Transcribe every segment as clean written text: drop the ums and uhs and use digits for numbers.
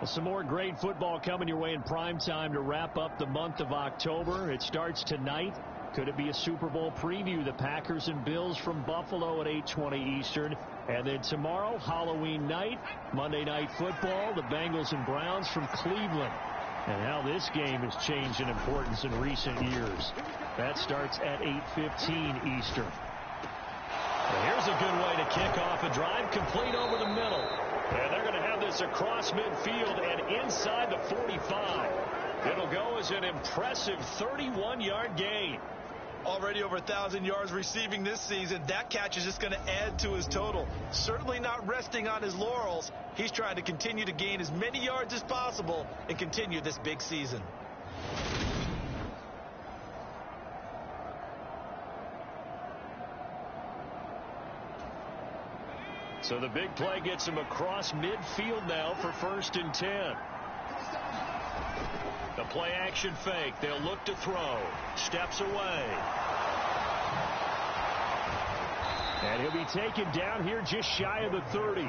Some more great football coming your way in prime time to wrap up the month of October. It starts tonight. Could it be a Super Bowl preview? The Packers and Bills from Buffalo at 8:20 Eastern. And then tomorrow, Halloween night, Monday Night Football, the Bengals and Browns from Cleveland. And how this game has changed in importance in recent years. That starts at 8:15 Eastern. Well, here's a good way to kick off a drive, complete over the middle. And they're going to have this across midfield and inside the 45. It'll go as an impressive 31-yard gain. Already over 1,000 yards receiving this season. That catch is just going to add to his total. Certainly not resting on his laurels. He's trying to continue to gain as many yards as possible and continue this big season. So the big play gets him across midfield now for 1st and 10. The play action fake. They'll look to throw. Steps away. And he'll be taken down here just shy of the 30.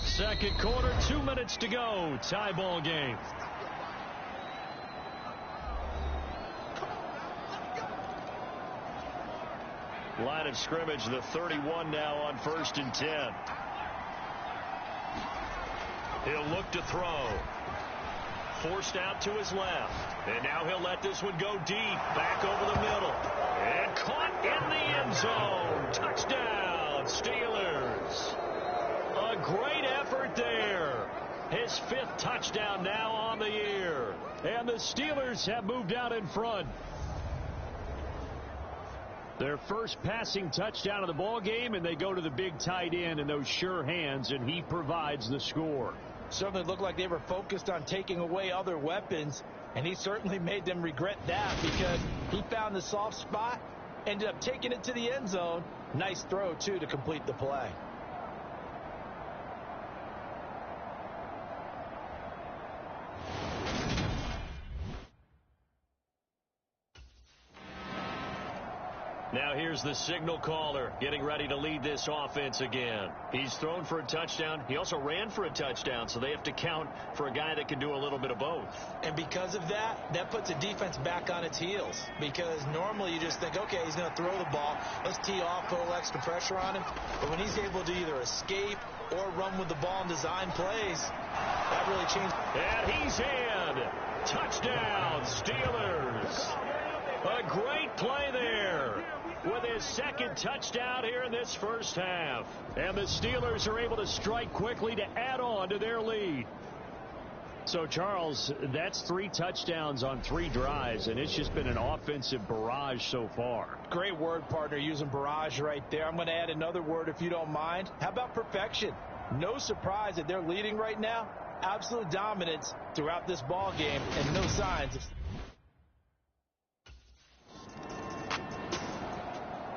Second quarter, 2 minutes to go. Tie ball game. Line of scrimmage, the 31 now on 1st and 10. He'll look to throw. Forced out to his left. And now he'll let this one go deep. Back over the middle. And caught in the end zone. Touchdown, Steelers. A great effort there. His 5th touchdown now on the year. And the Steelers have moved out in front. Their first passing touchdown of the ball game, and they go to the big tight end in those sure hands, and he provides the score. Certainly looked like they were focused on taking away other weapons, and he certainly made them regret that because he found the soft spot, ended up taking it to the end zone. Nice throw, too, to complete the play. Now here's the signal caller getting ready to lead this offense again. He's thrown for a touchdown. He also ran for a touchdown, so they have to count for a guy that can do a little bit of both. And because of that, that puts a defense back on its heels. Because normally you just think, okay, he's going to throw the ball. Let's tee off, put a little extra pressure on him. But when he's able to either escape or run with the ball and design plays, that really changed. And he's in. Touchdown, Steelers. A great play there with his 2nd touchdown here in this first half. And the Steelers are able to strike quickly to add on to their lead. So, Charles, that's 3 touchdowns on 3 drives, and it's just been an offensive barrage so far. Great word, partner, using barrage right there. I'm going to add another word if you don't mind. How about perfection? No surprise that they're leading right now. Absolute dominance throughout this ball game, and no signs of...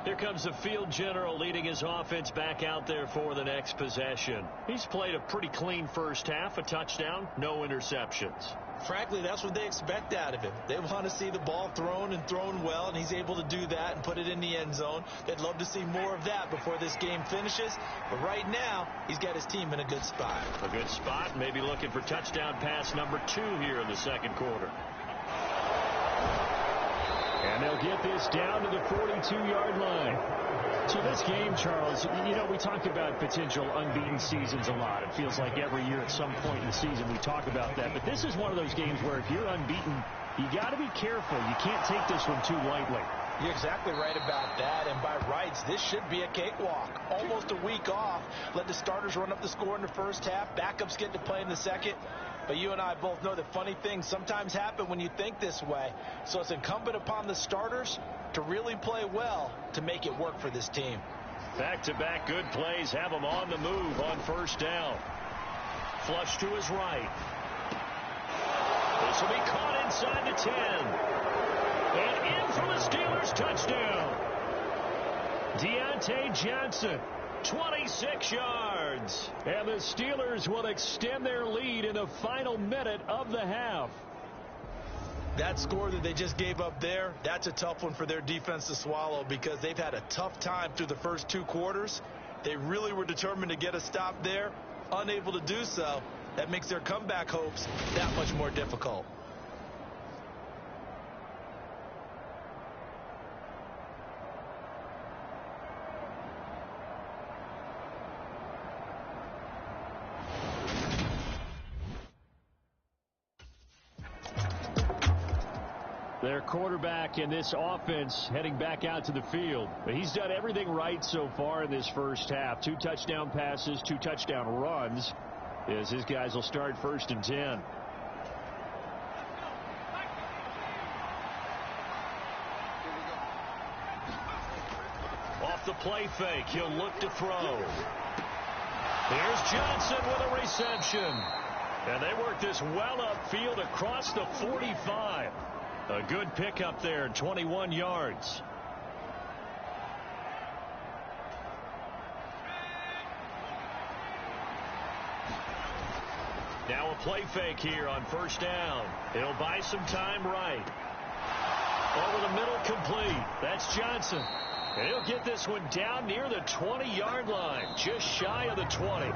Here comes the field general leading his offense back out there for the next possession. He's played a pretty clean first half, a touchdown, no interceptions. Frankly, that's what they expect out of him. They want to see the ball thrown and thrown well, and he's able to do that and put it in the end zone. They'd love to see more of that before this game finishes. But right now, he's got his team in a good spot. A good spot, maybe looking for touchdown pass number 2 here in the second quarter. And they'll get this down to the 42-yard line. So this game, Charles, you know, we talk about potential unbeaten seasons a lot. It feels like every year at some point in the season we talk about that. But this is one of those games where if you're unbeaten, you got to be careful. You can't take this one too lightly. You're exactly right about that, and by rights, this should be a cakewalk. Almost a week off. Let the starters run up the score in the first half. Backups get to play in the second. But you and I both know that funny things sometimes happen when you think this way. So it's incumbent upon the starters to really play well to make it work for this team. Back-to-back good plays have them on the move on first down. Flush to his right. This will be caught inside the 10. And in for the Steelers touchdown. Diontae Johnson, 26 yards. And the Steelers will extend their lead in the final minute of the half. That score that they just gave up there, that's a tough one for their defense to swallow because they've had a tough time through the first 2 quarters. They really were determined to get a stop there, unable to do so. That makes their comeback hopes that much more difficult. Their quarterback in this offense heading back out to the field. But he's done everything right so far in this first half. 2 touchdown passes, 2 touchdown runs, as his guys will start 1st and 10. Off the play fake, he'll look to throw. Here's Johnson with a reception. And they work this well upfield across the 45. A good pickup there, 21 yards. Now a play fake here on 1st down. He'll buy some time right. Over the middle, complete. That's Johnson. And he'll get this one down near the 20-yard line, just shy of the 20.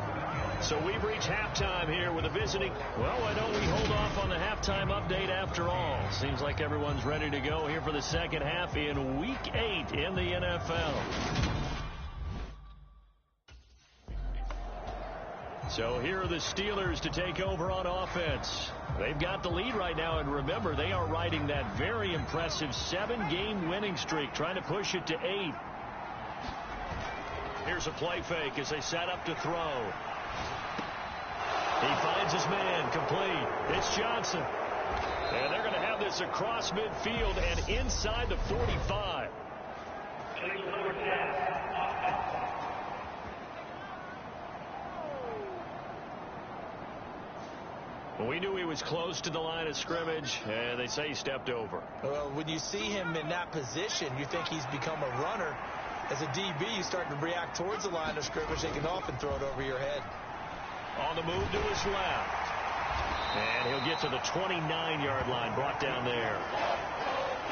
So we've reached halftime here with a visiting. Well, why don't we hold off on the halftime update after all? Seems like everyone's ready to go here for the second half in Week 8 in the NFL. So here are the Steelers to take over on offense. They've got the lead right now, and remember, they are riding that very impressive 7-game winning streak, trying to push it to 8. Here's a play fake as they set up to throw. He finds his man, complete. It's Johnson. And they're going to have this across midfield and inside the 45. We knew he was close to the line of scrimmage, and they say he stepped over. Well, when you see him in that position, you think he's become a runner. As a DB, you start to react towards the line of scrimmage. They can often throw it over your head. On the move to his left. And he'll get to the 29-yard line, brought down there.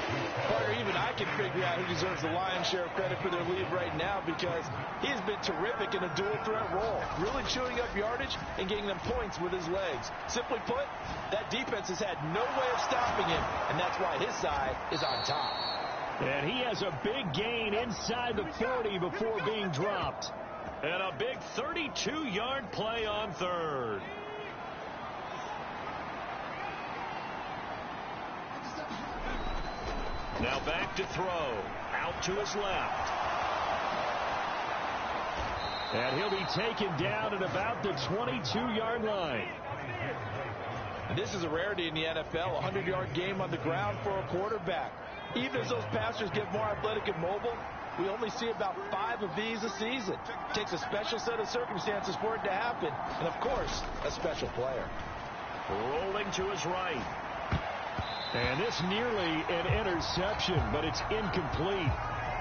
Or even I can figure out who deserves the lion's share of credit for their lead right now because he has been terrific in a dual threat role, really chewing up yardage and getting them points with his legs. Simply put, that defense has had no way of stopping him, and that's why his side is on top. And he has a big gain inside the 40 before being dropped. And a big 32-yard play on 3rd. Now back to throw. Out to his left. And he'll be taken down at about the 22-yard line. This is a rarity in the NFL, a 100-yard game on the ground for a quarterback. Even as those passers get more athletic and mobile, we only see about 5 of these a season. It takes a special set of circumstances for it to happen. And, of course, a special player. Rolling to his right. And this nearly an interception, but it's incomplete.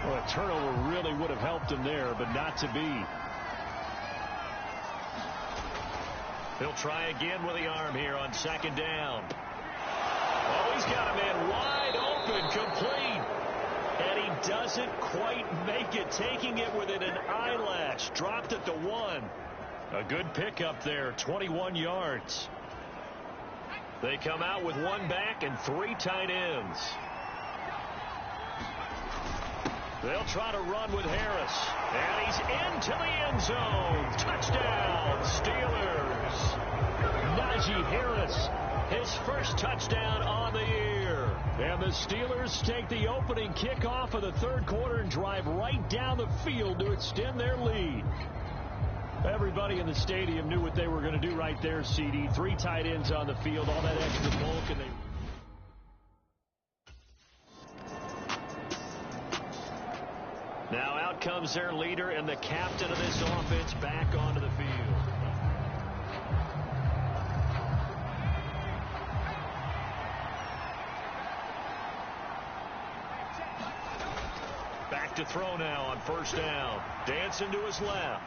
Well, a turnover really would have helped him there, but not to be. He'll try again with the arm here on 2nd down. Oh, he's got a man wide open, complete. And he doesn't quite make it, taking it within an eyelash. Dropped at the 1. A good pickup there, 21 yards. They come out with 1 back and 3 tight ends. They'll try to run with Harris. And he's into the end zone. Touchdown, Steelers. Najee Harris, his first touchdown on the year. And the Steelers take the opening kickoff of the 3rd quarter and drive right down the field to extend their lead. Everybody in the stadium knew what they were going to do right there, CD. 3 tight ends on the field, all that extra bulk, and they... Now out comes their leader and the captain of this offense back onto the field. Back to throw now on first down. Dancing to his left.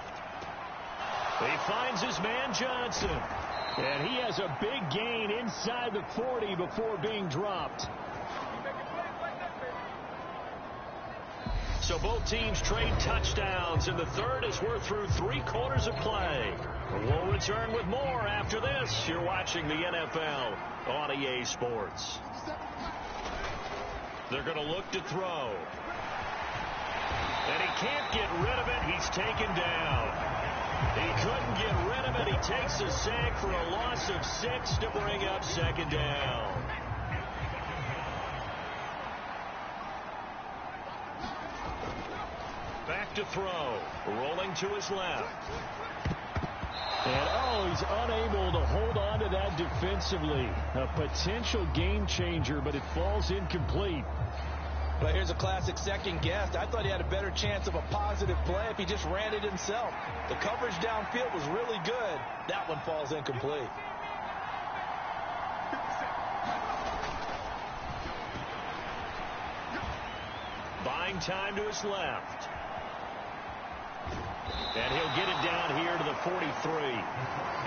He finds his man Johnson. And he has a big gain inside the 40 before being dropped. So both teams trade touchdowns in the third as we're through 3/4 of play. We'll return with more after this. You're watching the NFL on EA Sports. They're going to look to throw. And he can't get rid of it. He's taken down. He couldn't get rid of it. He takes a sack for a loss of 6 to bring up second down. Back to throw. Rolling to his left. And, he's unable to hold on to that defensively. A potential game changer, but it falls incomplete. But here's a classic second guess. I thought he had a better chance of a positive play if he just ran it himself. The coverage downfield was really good. That one falls incomplete. Buying time to his left. And he'll get it down here to the 43.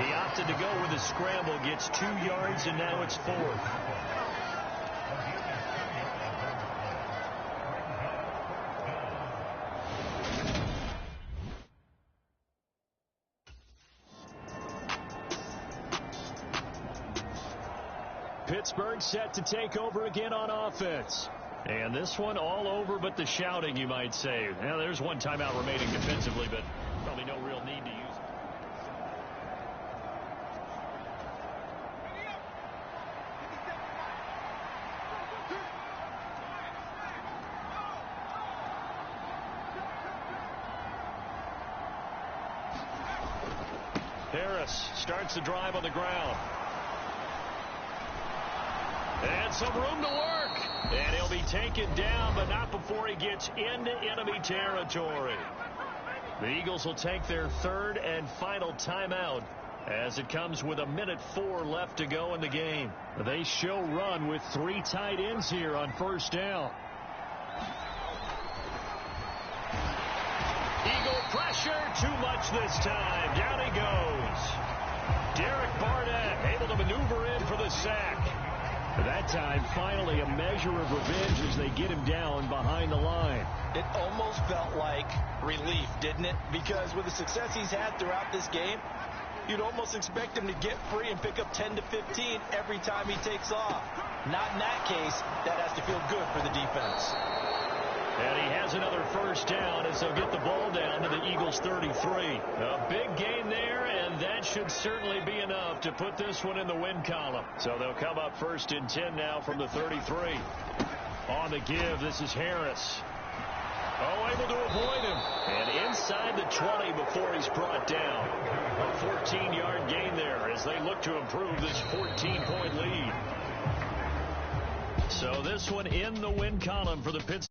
He opted to go with a scramble, gets 2 yards, and now it's 4th. Pittsburgh set to take over again on offense. And this one all over but the shouting, you might say. Now, there's one timeout remaining defensively, but probably no real need to use it. Harris starts the drive on the ground. And some room to work. And he'll be taken down, but not before he gets into enemy territory. The Eagles will take their third and final timeout as it comes with 1:04 left to go in the game. They show run with 3 tight ends here on first down. Eagle pressure, too much this time. Down he goes. Derek Barnett able to maneuver in for the sack. That time, finally, a measure of revenge as they get him down behind the line. It almost felt like relief, didn't it? Because with the success he's had throughout this game, you'd almost expect him to get free and pick up 10 to 15 every time he takes off. Not in that case. That has to feel good for the defense. And he has another first down as they'll get the ball down to the Eagles' 33. A big gain there, and that should certainly be enough to put this one in the win column. So they'll come up 1st and 10 now from the 33. On the give, this is Harris. Able to avoid him. And inside the 20 before he's brought down. A 14-yard gain there as they look to improve this 14-point lead. So this one in the win column for the Pittsburgh.